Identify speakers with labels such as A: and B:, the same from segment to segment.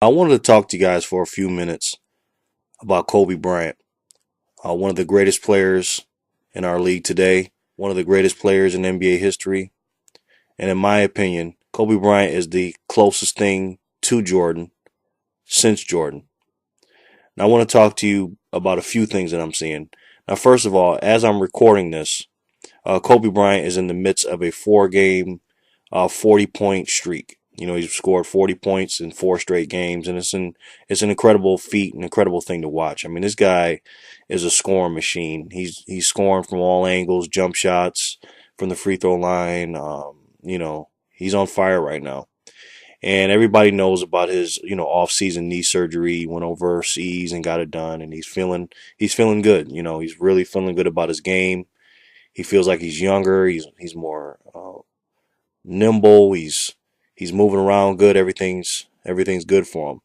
A: I wanted to talk to you guys for a few minutes about Kobe Bryant, one of the greatest players in our league today, one of the greatest players in NBA history. And in my opinion, Kobe Bryant is the closest thing to Jordan since Jordan. Now, I want to talk to you about a few things that I'm seeing. Now, first of all, as I'm recording this, Kobe Bryant is in the midst of a four-game, 40-point streak. He's scored 40 points in four straight games, and it's an incredible feat, an incredible thing to watch. I mean, this guy is a scoring machine. He's scoring from all angles, jump shots from the free throw line. He's on fire right now. And everybody knows about his, off-season knee surgery. He went overseas and got it done, and he's feeling good. He's really feeling good about his game. He feels like he's younger. He's more nimble. He's moving around good. Everything's good for him.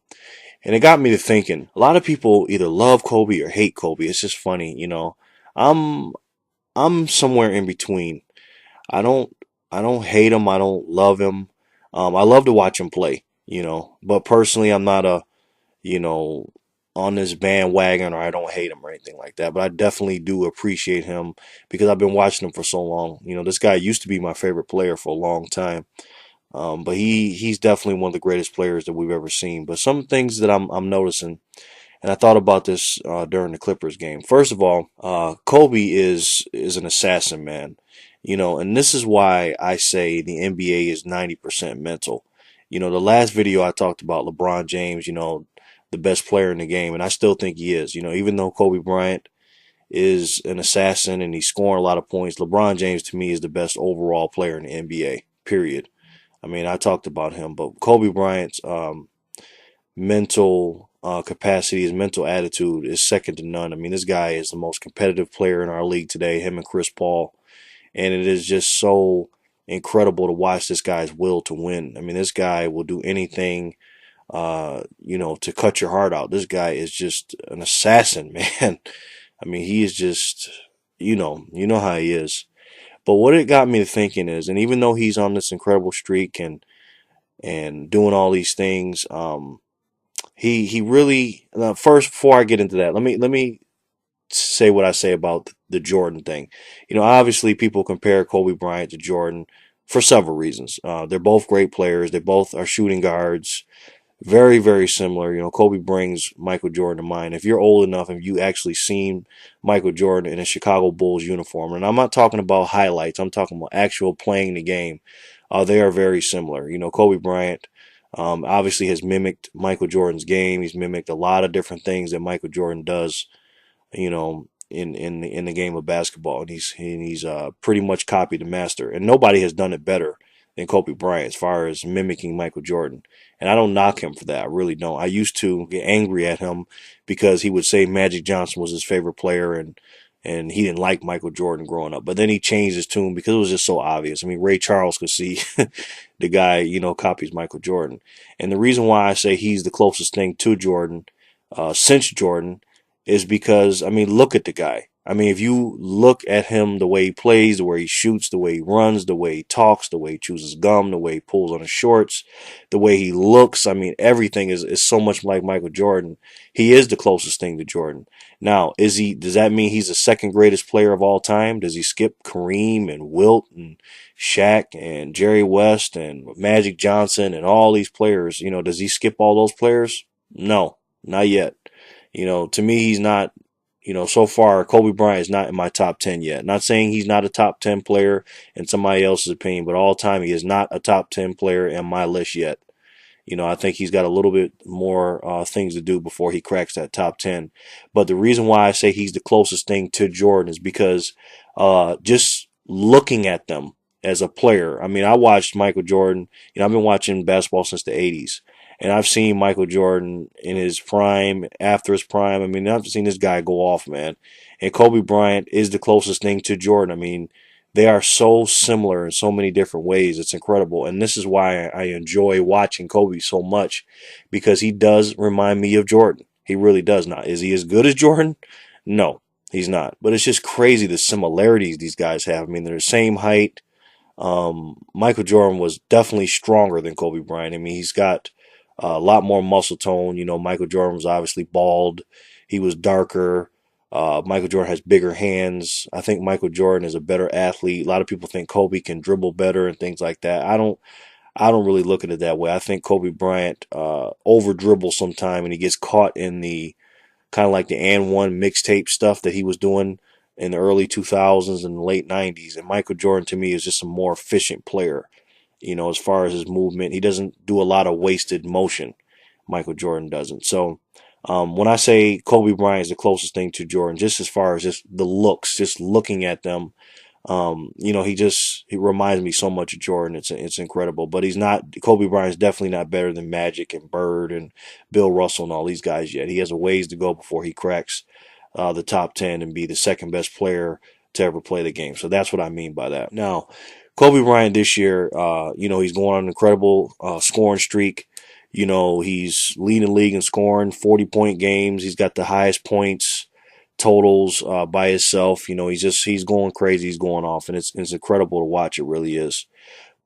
A: And it got me to thinking. A lot of people either love Kobe or hate Kobe. It's just funny. I'm I'm somewhere in between. I don't I don't hate him. I don't love him. I love to watch him play. But personally, I'm not you know, on this bandwagon, or I don't hate him or anything like that. But I definitely do appreciate him because I've been watching him for so long. This guy used to be my favorite player for a long time. But he's definitely one of the greatest players that we've ever seen. But some things that I'm noticing, and I thought about this during the Clippers game. First of all, Kobe is an assassin, man. And this is why I say the NBA is 90% mental. The last video I talked about LeBron James, the best player in the game, and I still think he is. Even though Kobe Bryant is an assassin and he's scoring a lot of points, LeBron James to me is the best overall player in the NBA. Period. I mean, I talked about him, but Kobe Bryant's mental capacity, his mental attitude is second to none. I mean, this guy is the most competitive player in our league today, him and Chris Paul. And it is just so incredible to watch this guy's will to win. I mean, this guy will do anything, to cut your heart out. This guy is just an assassin, man. I mean, he is just, you know how he is. But what it got me to thinking is, and even though he's on this incredible streak and doing all these things, he really first before I get into that, let me say what I say about the Jordan thing. Obviously people compare Kobe Bryant to Jordan for several reasons. They're both great players. They both are shooting guards. Very, very similar. Kobe brings Michael Jordan to mind. If you're old enough and you actually seen Michael Jordan in a Chicago Bulls uniform, and I'm not talking about highlights, I'm talking about actual playing the game, they are very similar. Kobe Bryant obviously has mimicked Michael Jordan's game. He's mimicked a lot of different things that Michael Jordan does, in the game of basketball, and he's pretty much copied the master, and nobody has done it better than Kobe Bryant as far as mimicking Michael Jordan. And I don't knock him for that. I really don't. I used to get angry at him because he would say Magic Johnson was his favorite player, and he didn't like Michael Jordan growing up. But then he changed his tune because it was just so obvious. I mean, Ray Charles could see the guy, copies Michael Jordan. And the reason why I say he's the closest thing to Jordan since Jordan is because, I mean, look at the guy. I mean, if you look at him, the way he plays, the way he shoots, the way he runs, the way he talks, the way he chews gum, the way he pulls on his shorts, the way he looks, I mean, everything is so much like Michael Jordan. He is the closest thing to Jordan. Now, does that mean he's the second greatest player of all time? Does he skip Kareem and Wilt and Shaq and Jerry West and Magic Johnson and all these players? Does he skip all those players? No, not yet. To me, he's not, so far, Kobe Bryant is not in my top 10 yet. Not saying he's not a top 10 player in somebody else's opinion, but all time, he is not a top 10 player in my list yet. I think he's got a little bit more things to do before he cracks that top 10. But the reason why I say he's the closest thing to Jordan is because just looking at them as a player, I mean, I watched Michael Jordan. I've been watching basketball since the 80s. And I've seen Michael Jordan in his prime, after his prime. I mean, I've seen this guy go off, man. And Kobe Bryant is the closest thing to Jordan. I mean, they are so similar in so many different ways. It's incredible. And this is why I enjoy watching Kobe so much, because he does remind me of Jordan. He really does not. Is he as good as Jordan? No, he's not. But it's just crazy the similarities these guys have. I mean, they're the same height. Michael Jordan was definitely stronger than Kobe Bryant. I mean, he's got a lot more muscle tone. Michael Jordan was obviously bald. He was darker. Michael Jordan has bigger hands. I think Michael Jordan is a better athlete. A lot of people think Kobe can dribble better and things like that. I don't really look at it that way. I think Kobe Bryant over dribbles sometime, and he gets caught in the kind of like the and one mixtape stuff that he was doing in the early 2000s and the late 90s. And Michael Jordan to me is just a more efficient player. As far as his movement, he doesn't do a lot of wasted motion. Michael Jordan doesn't. So when I say Kobe Bryant is the closest thing to Jordan, just as far as just the looks, just looking at them, he reminds me so much of Jordan. It's incredible. But he's not Kobe Bryant's definitely not better than Magic and Bird and Bill Russell and all these guys yet. He has a ways to go before he cracks the top 10 and be the second best player to ever play the game. So that's what I mean by that. Now, Kobe Bryant this year, he's going on an incredible scoring streak. He's leading the league in scoring, 40-point games. He's got the highest points totals by himself. He's going crazy. He's going off, and it's incredible to watch. It really is.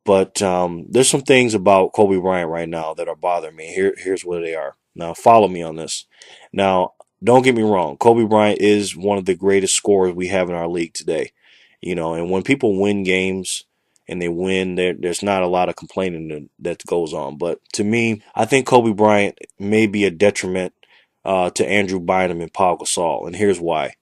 A: But there's some things about Kobe Bryant right now that are bothering me. Here's what they are. Now, follow me on this. Now, don't get me wrong. Kobe Bryant is one of the greatest scorers we have in our league today. And when people win games and they win, there's not a lot of complaining that goes on. But to me, I think Kobe Bryant may be a detriment to Andrew Bynum and Paul Gasol, and here's why.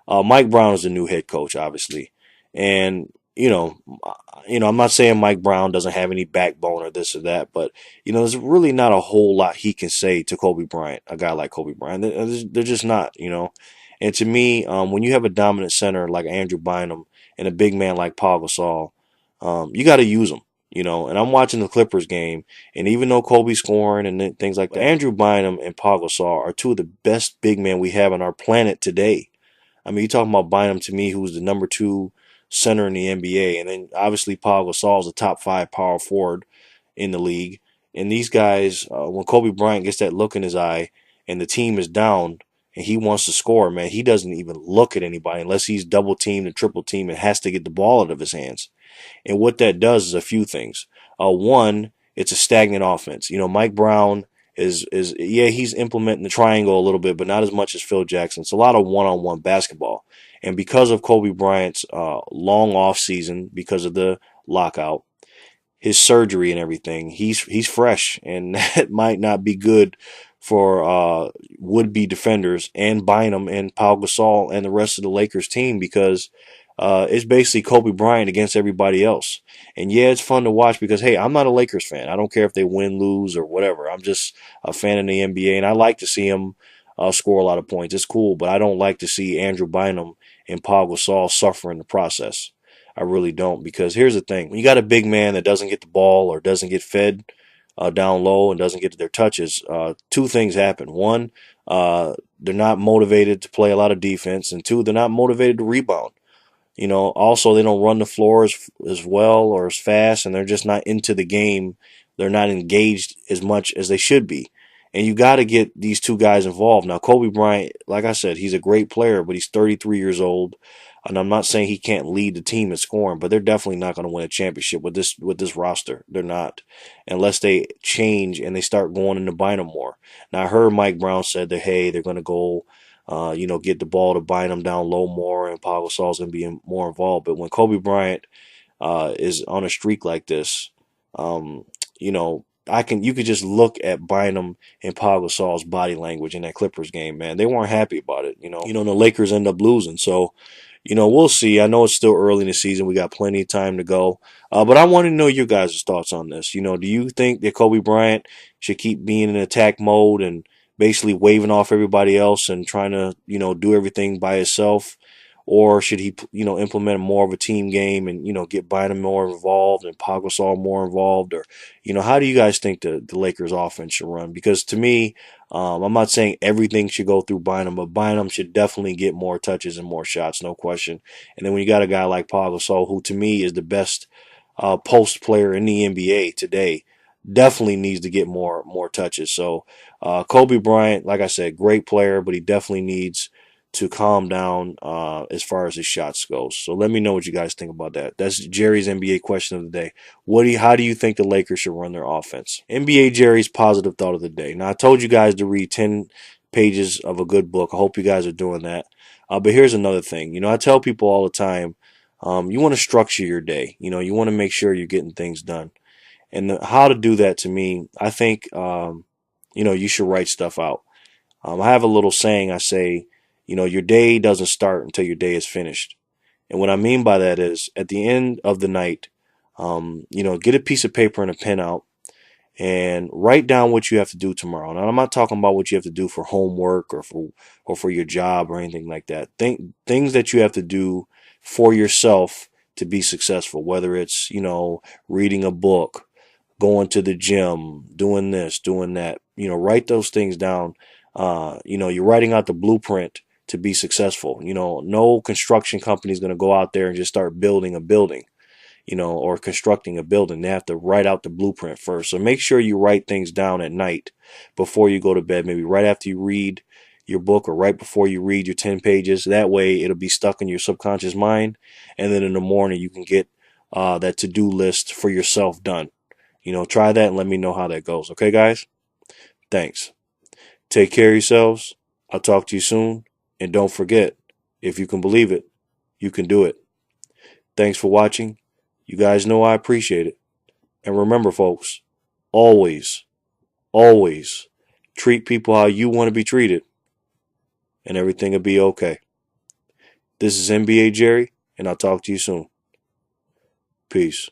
A: Mike Brown is the new head coach, obviously, and I'm not saying Mike Brown doesn't have any backbone or this or that, but there's really not a whole lot he can say to Kobe Bryant, a guy like Kobe Bryant. They're just not. And to me, when you have a dominant center like Andrew Bynum and a big man like Paul Gasol, you got to use them. And I'm watching the Clippers game, and even though Kobe's scoring and things like that, Andrew Bynum and Paul Gasol are two of the best big men we have on our planet today. I mean, you're talking about Bynum to me, who's the number 2 center in the NBA, and then obviously Paul Gasol is a top 5 power forward in the league. And these guys, when Kobe Bryant gets that look in his eye, and the team is down, and he wants to score, man, he doesn't even look at anybody unless he's double teamed and triple teamed and has to get the ball out of his hands. And what that does is a few things. One, it's a stagnant offense. Mike Brown is yeah, he's implementing the triangle a little bit, but not as much as Phil Jackson. It's a lot of one-on-one basketball. And because of Kobe Bryant's long off season, because of the lockout, his surgery and everything, he's fresh, and that might not be good for would-be defenders and Bynum and Paul Gasol and the rest of the Lakers team, because it's basically Kobe Bryant against everybody else. And yeah, it's fun to watch because, hey, I'm not a Lakers fan. I don't care if they win, lose, or whatever. I'm just a fan of the NBA, and I like to see him score a lot of points. It's cool, but I don't like to see Andrew Bynum and Paul Gasol suffer in the process. I really don't, because here's the thing. When you got a big man that doesn't get the ball or doesn't get fed down low and doesn't get to their touches, two things happen. One, they're not motivated to play a lot of defense, and two, they're not motivated to rebound. Also they don't run the floor as well or as fast, and they're just not into the game. They're not engaged as much as they should be. And you got to get these two guys involved. Now, Kobe Bryant, like I said, he's a great player, but he's 33 years old. And I'm not saying he can't lead the team in scoring, but they're definitely not going to win a championship with this roster. They're not, unless they change and they start going into Bynum more. Now, I heard Mike Brown said that, hey, they're going to go get the ball to Bynum down low more, and Pau Gasol's going to be more involved. But when Kobe Bryant is on a streak like this, um, you know, you could just look at Bynum and Pau Gasol's body language in that Clippers game, man. They weren't happy about it. The Lakers end up losing. So, we'll see. I know it's still early in the season. We got plenty of time to go. But I want to know your guys' thoughts on this. Do you think that Kobe Bryant should keep being in attack mode and basically waving off everybody else and trying to, do everything by himself? Or should he, implement more of a team game and, get Bynum more involved and Pau Gasol more involved? Or, how do you guys think the Lakers offense should run? Because to me, I'm not saying everything should go through Bynum, but Bynum should definitely get more touches and more shots, no question. And then when you got a guy like Pau Gasol, who to me is the best post player in the NBA today, definitely needs to get more touches. So Kobe Bryant, like I said, great player, but he definitely needs to calm down as far as his shots goes. So let me know what you guys think about that. That's Jerry's NBA question of the day. How do you think the Lakers should run their offense? NBA Jerry's positive thought of the day. Now I told you guys to read 10 pages of a good book. I hope you guys are doing that. But here's another thing. I tell people all the time, you want to structure your day. You want to make sure you're getting things done. And how to do that, to me, I think, you should write stuff out. I have a little saying. I say, your day doesn't start until your day is finished. And what I mean by that is, at the end of the night, get a piece of paper and a pen out and write down what you have to do tomorrow. Now, I'm not talking about what you have to do for homework or for your job or anything like that. Things that you have to do for yourself to be successful, whether it's, reading a book, going to the gym, doing this, doing that. Write those things down. You're writing out the blueprint to be successful. No construction company is going to go out there and just start building a building, or constructing a building. They have to write out the blueprint first. So make sure you write things down at night before you go to bed, maybe right after you read your book or right before you read your 10 pages. That way it'll be stuck in your subconscious mind. And then in the morning you can get that to-do list for yourself done. Try that and let me know how that goes. Okay, guys? Thanks. Take care of yourselves. I'll talk to you soon. And don't forget, if you can believe it, you can do it. Thanks for watching. You guys know I appreciate it. And remember, folks, always, always treat people how you want to be treated, and everything will be okay. This is NBA Jerry, and I'll talk to you soon. Peace.